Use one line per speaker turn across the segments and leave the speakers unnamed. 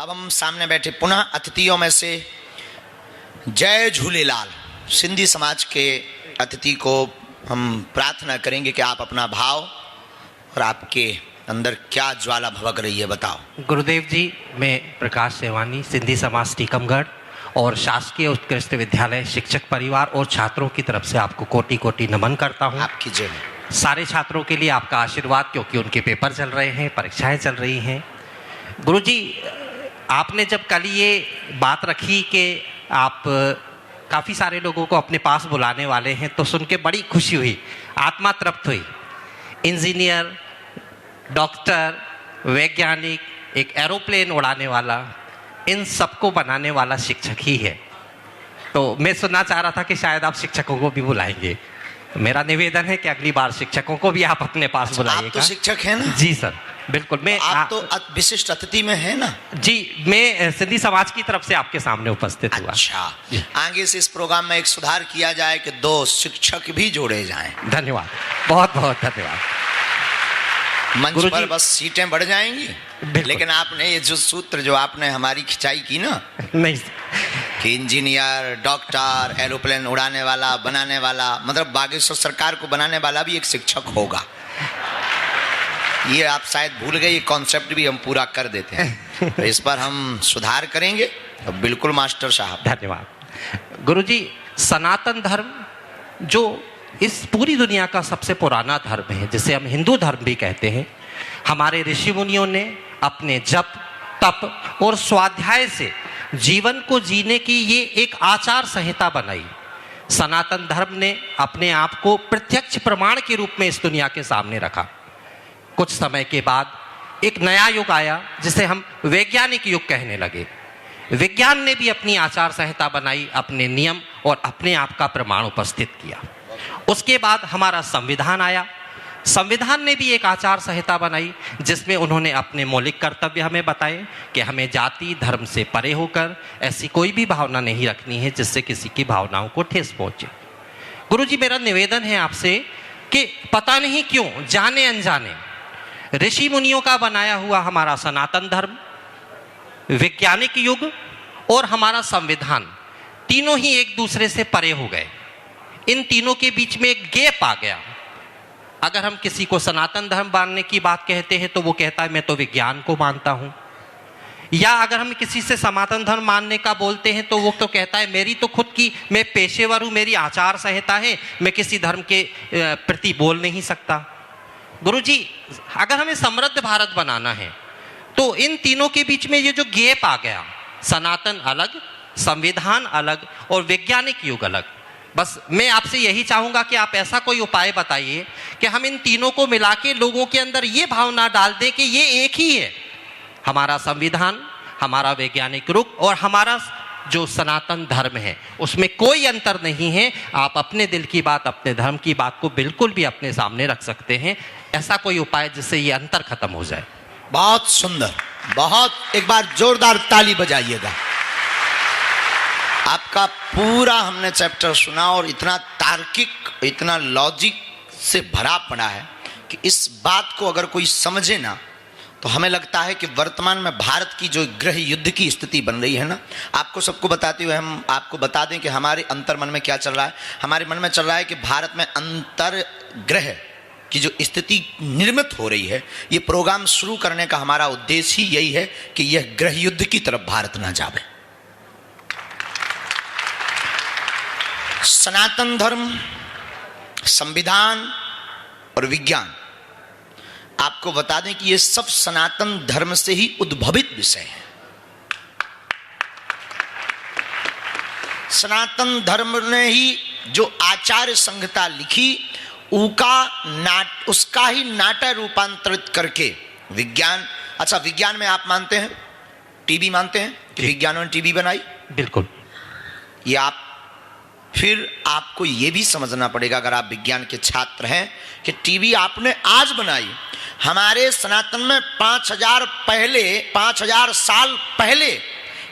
अब हम सामने बैठे पुनः अतिथियों में से जय झूलेलाल सिंधी समाज के अतिथि को हम प्रार्थना करेंगे कि आप अपना भाव और आपके अंदर क्या ज्वाला भड़क रही है बताओ।
गुरुदेव जी, मैं प्रकाश सेवानी, सिंधी समाज टीकमगढ़ और शासकीय उत्कृष्ट विद्यालय शिक्षक परिवार और छात्रों की तरफ से आपको कोटि कोटि नमन करता हूँ।
आपकी जय।
सारे छात्रों के लिए आपका आशीर्वाद, क्योंकि उनके पेपर चल रहे हैं, परीक्षाएं चल रही हैं। गुरुजी, आपने जब कल ये बात रखी कि आप काफ़ी सारे लोगों को अपने पास बुलाने वाले हैं, तो सुन के बड़ी खुशी हुई, आत्मा तृप्त हुई। इंजीनियर, डॉक्टर, वैज्ञानिक, एक एरोप्लेन उड़ाने वाला, इन सबको बनाने वाला शिक्षक ही है। तो मैं सुनना चाह रहा था कि शायद आप शिक्षकों को भी बुलाएंगे। मेरा निवेदन है कि अगली बार शिक्षकों को भी आप अपने पास बुलाइएगा।
आप तो शिक्षक हैं ना?
जी सर, बिल्कुल। मैं
आप तो विशिष्ट अतिथि में है ना?
जी, मैं सिंधी समाज की तरफ से आपके सामने उपस्थित हुआ।
अच्छा, आगे से इस प्रोग्राम में एक सुधार किया जाए कि 2 शिक्षक भी जोड़े जाएं।
धन्यवाद, बहुत बहुत धन्यवाद।
मंच पर बस सीटें बढ़ जाएंगी, लेकिन आपने ये जो सूत्र जो आपने हमारी खिंचाई की ना,
नहीं
कि इंजीनियर, डॉक्टर, एरोप्लेन उड़ाने वाला, बनाने वाला, मतलब बागेश्वर सरकार को बनाने वाला भी एक शिक्षक होगा, ये आप शायद भूल गए। ये कॉन्सेप्ट भी हम पूरा कर देते हैं, तो इस पर हम सुधार करेंगे। तो बिल्कुल मास्टर साहब।
धन्यवाद। गुरुजी, सनातन धर्म जो इस पूरी दुनिया का सबसे पुराना धर्म है, जिसे हम हिंदू धर्म भी कहते हैं, हमारे ऋषि मुनियों ने अपने जप, तप और स्वाध्याय से जीवन को जीने की ये एक आचार संहिता बनाई। सनातन धर्म ने अपने आप को प्रत्यक्ष प्रमाण के रूप में इस दुनिया के सामने रखा। कुछ समय के बाद एक नया युग आया, जिसे हम वैज्ञानिक युग कहने लगे। विज्ञान ने भी अपनी आचार संहिता बनाई, अपने नियम और अपने आप का प्रमाण उपस्थित किया। उसके बाद हमारा संविधान आया। संविधान ने भी एक आचार संहिता बनाई, जिसमें उन्होंने अपने मौलिक कर्तव्य हमें बताए कि हमें जाति धर्म से परे होकर ऐसी कोई भी भावना नहीं रखनी है जिससे किसी की भावनाओं को ठेस पहुंचे। गुरुजी, मेरा निवेदन है आपसे कि पता नहीं क्यों जाने अनजाने ऋषि मुनियों का बनाया हुआ हमारा सनातन धर्म, वैज्ञानिक युग और हमारा संविधान, तीनों ही एक दूसरे से परे हो गए। इन तीनों के बीच में एक गैप आ गया। अगर हम किसी को सनातन धर्म मानने की बात कहते हैं तो वो कहता है मैं तो विज्ञान को मानता हूं, या अगर हम किसी से सनातन धर्म मानने का बोलते हैं तो वो तो कहता है मेरी तो खुद की, मैं पेशेवर हूं, मेरी आचार संहिता है, मैं किसी धर्म के प्रति बोल नहीं सकता। गुरुजी, अगर हमें समृद्ध भारत बनाना है तो इन तीनों के बीच में ये जो गैप आ गया, सनातन अलग, संविधान अलग और वैज्ञानिक युग अलग, बस मैं आपसे यही चाहूंगा कि आप ऐसा कोई उपाय बताइए कि हम इन तीनों को मिला के लोगों के अंदर ये भावना डाल दें कि ये एक ही है, हमारा संविधान, हमारा वैज्ञानिक युग और हमारा जो सनातन धर्म है, उसमें कोई अंतर नहीं है। आप अपने दिल की बात, अपने धर्म की बात को बिल्कुल भी अपने सामने रख सकते हैं। ऐसा कोई उपाय जिससे ये अंतर खत्म हो जाए।
बहुत सुंदर, बहुत, एक बार जोरदार ताली बजाइएगा। आपका पूरा हमने चैप्टर सुना और इतना तार्किक, इतना लॉजिक से भरा पड़ा है कि इस बात को अगर कोई समझे ना, तो हमें लगता है कि वर्तमान में भारत की जो गृह युद्ध की स्थिति बन रही है ना, आपको सबको बताते हुए हम आपको बता दें कि हमारे अंतर मन में क्या चल रहा है। हमारे मन में चल रहा है कि भारत में अंतर ग्रह की जो स्थिति निर्मित हो रही है, ये प्रोग्राम शुरू करने का हमारा उद्देश्य ही यही है कि यह गृह युद्ध की तरफ भारत ना जावे। सनातन धर्म, संविधान और विज्ञान, आपको बता दें कि ये सब सनातन धर्म से ही उद्भवित विषय है। सनातन धर्म ने ही जो आचार्य संहिता लिखी, उसका ही नाट्य रूपांतरित करके विज्ञान। अच्छा, विज्ञान में आप मानते हैं, टीवी मानते हैं कि विज्ञान ने टीवी बनाई?
बिल्कुल।
ये आप, फिर आपको यह भी समझना पड़ेगा अगर आप विज्ञान के छात्र हैं कि टीवी आपने आज बनाई। हमारे सनातन में 5000 साल पहले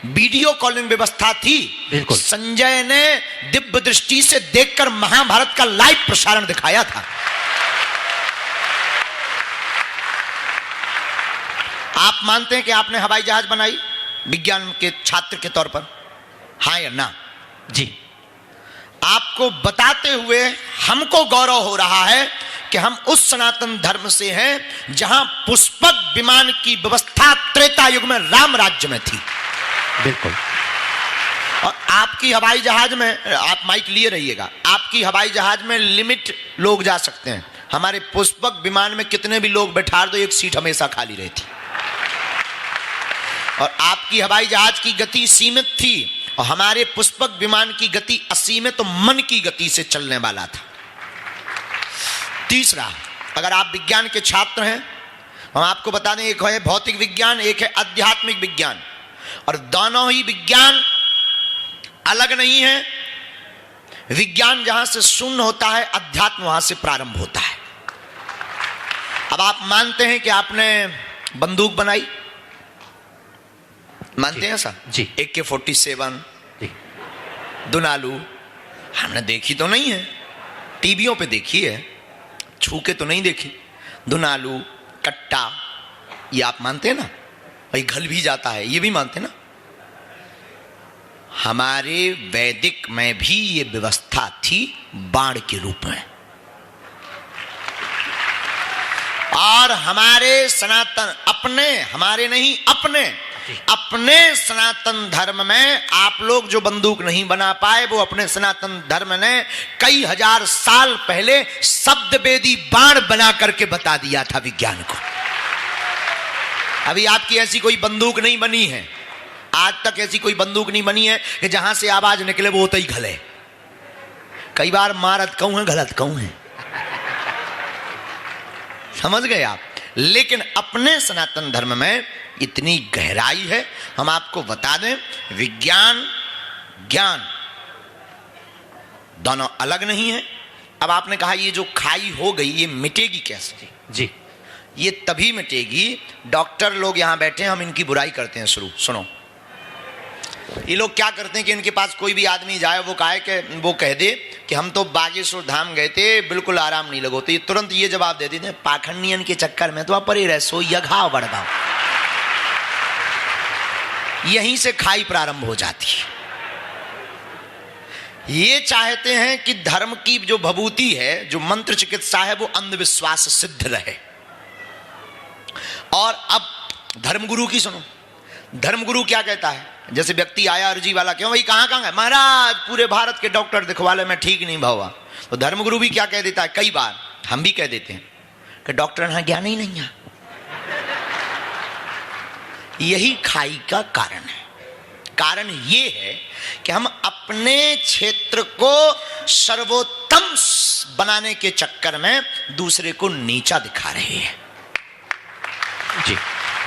वीडियो कॉलिंग व्यवस्था थी। संजय ने दिव्य दृष्टि से देखकर महाभारत का लाइव प्रसारण दिखाया था। आप मानते हैं कि आपने हवाई जहाज बनाई? विज्ञान के छात्र के तौर पर, हाँ या ना?
जी।
आपको बताते हुए हमको गौरव हो रहा है कि हम उस सनातन धर्म से हैं जहां पुष्पक विमान की व्यवस्था त्रेता युग में राम राज्य में थी।
बिल्कुल।
और आपकी हवाई जहाज में, आप माइक लिए रहिएगा, आपकी हवाई जहाज में लिमिट लोग जा सकते हैं। हमारे पुष्पक विमान में कितने भी लोग बैठा दो, एक सीट हमेशा खाली रहती। और आपकी हवाई जहाज की गति सीमित थी और हमारे पुष्पक विमान की गति असीमित, तो मन की गति से चलने वाला था। तीसरा, अगर आप विज्ञान के छात्र हैं, हम आपको बता दें, एक है भौतिक विज्ञान, एक है आध्यात्मिक विज्ञान, और दोनों ही विज्ञान अलग नहीं है। विज्ञान जहां से शून्य होता है, अध्यात्म वहां से प्रारंभ होता है। अब आप मानते हैं कि आपने बंदूक बनाई, मानते हैं सर?
जी।
AK-47
जी।
दुनालू हमने देखी तो नहीं है, टीवियों पे देखी है, छू के तो नहीं देखी। दुनालू, कट्टा, ये आप मानते हैं ना? भाई घल भी जाता है, ये भी मानते हैं ना? हमारे वैदिक में भी ये व्यवस्था थी बाण के रूप में। और हमारे सनातन, अपने, हमारे नहीं, अपने सनातन धर्म में आप लोग जो बंदूक नहीं बना पाए, वो अपने सनातन धर्म ने कई हजार साल पहले शब्द वेदी बाण बना करके बता दिया था विज्ञान को। अभी आपकी ऐसी कोई बंदूक नहीं बनी है, आज तक ऐसी कोई बंदूक नहीं बनी है कि जहां से आवाज निकले वो तो ही घले। कई बार मारत कहूं है, गलत कहूं है, समझ गए आप? लेकिन अपने सनातन धर्म में इतनी गहराई है, हम आपको बता दें, विज्ञान ज्ञान दोनों अलग नहीं है। अब आपने कहा ये जो खाई हो गई, ये मिटेगी कैसे?
जी।
ये तभी मिटेगी, डॉक्टर लोग यहां बैठे हैं, हम इनकी बुराई करते हैं शुरू, सुनो। ये लोग क्या करते हैं कि इनके पास कोई भी आदमी जाए, वो कह दे कि हम तो बागेश्वर धाम गए थे, बिल्कुल आराम नहीं लगो, तो ये तुरंत ये जवाब दे देते हैं, पाखंडियन के चक्कर में तो आप परे रह सो यघा बढ़ाओ। यहीं से खाई प्रारंभ हो जाती है। ये चाहते हैं कि धर्म की जो भभूति है, जो मंत्र चिकित्सा है, वो अंधविश्वास सिद्ध रहे। और अब धर्मगुरु की सुनो, धर्मगुरु क्या कहता है? जैसे व्यक्ति आया अर्जी वाला, क्यों भाई कहां कहां है? महाराज पूरे भारत के डॉक्टर दिखवा ले, मैं ठीक नहीं भावा। तो धर्मगुरु भी क्या कह देता है, कई बार हम भी कह देते हैं कि डॉक्टर यहां ज्ञान ही नहीं है। यही खाई का कारण है। कारण ये है कि हम अपने क्षेत्र को सर्वोत्तम बनाने के चक्कर में दूसरे को नीचा दिखा रहे हैं।
जी।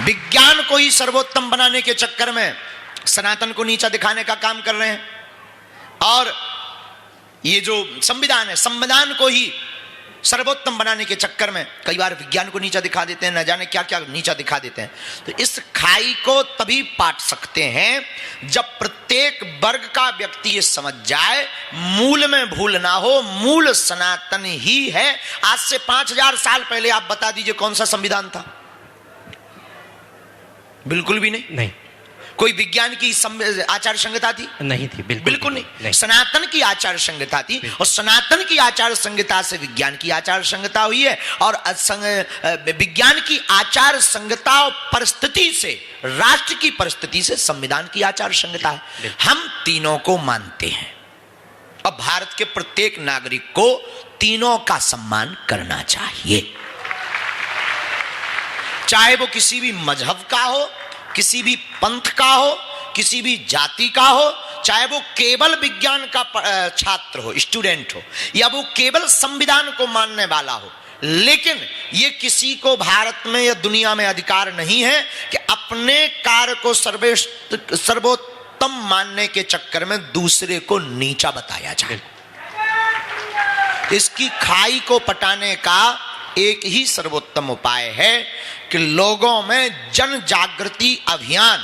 विज्ञान को ही सर्वोत्तम बनाने के चक्कर में सनातन को नीचा दिखाने का काम कर रहे हैं। और ये जो संविधान है, संविधान को ही सर्वोत्तम बनाने के चक्कर में कई बार विज्ञान को नीचा दिखा देते हैं, न जाने क्या क्या नीचा दिखा देते हैं। तो इस खाई को तभी पाट सकते हैं जब प्रत्येक वर्ग का व्यक्ति ये समझ जाए, मूल में भूल ना हो, मूल सनातन ही है। आज से 5000 साल पहले आप बता दीजिए कौन सा संविधान था? बिल्कुल भी नहीं। कोई विज्ञान की आचार संहिता थी? नहीं थी, बिल्कुल नहीं। सनातन की आचार संहिता थी, और सनातन की आचार संहिता से विज्ञान की आचार संहिता हुई है, और विज्ञान की आचार संहिता परिस्थिति से, राष्ट्र की परिस्थिति से संविधान की आचार संहिता है। हम तीनों को मानते हैं, और भारत के प्रत्येक नागरिक को तीनों का सम्मान करना चाहिए, चाहे वो किसी भी मजहब का हो, किसी भी पंथ का हो, किसी भी जाति का हो, चाहे वो केवल विज्ञान का छात्र हो, स्टूडेंट हो, या वो केवल संविधान को मानने वाला हो। लेकिन ये किसी को भारत में या दुनिया में अधिकार नहीं है कि अपने कार्य को सर्वोत्तम मानने के चक्कर में दूसरे को नीचा बताया जाए। इसकी खाई को पटाने का एक ही सर्वोत्तम उपाय है कि लोगों में जन जागृति अभियान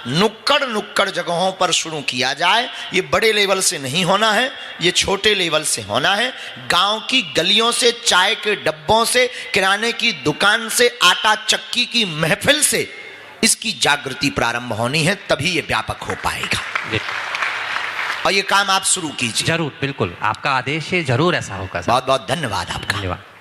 नुक्कड़ नुक्कड़ जगहों पर शुरू किया जाए। ये बड़े लेवल से नहीं होना है, ये छोटे लेवल से होना है। गांव की गलियों से, चाय के डब्बों से, किराने की दुकान से, आटा चक्की की महफिल से इसकी जागृति प्रारंभ होनी है, तभी ये व्यापक हो पाएगा।
जी,
और ये काम आप शुरू कीजिए।
जरूर, बिल्कुल, आपका आदेश है, जरूर ऐसा होगा सर।
बहुत बहुत धन्यवाद आपका।
धन्यवाद।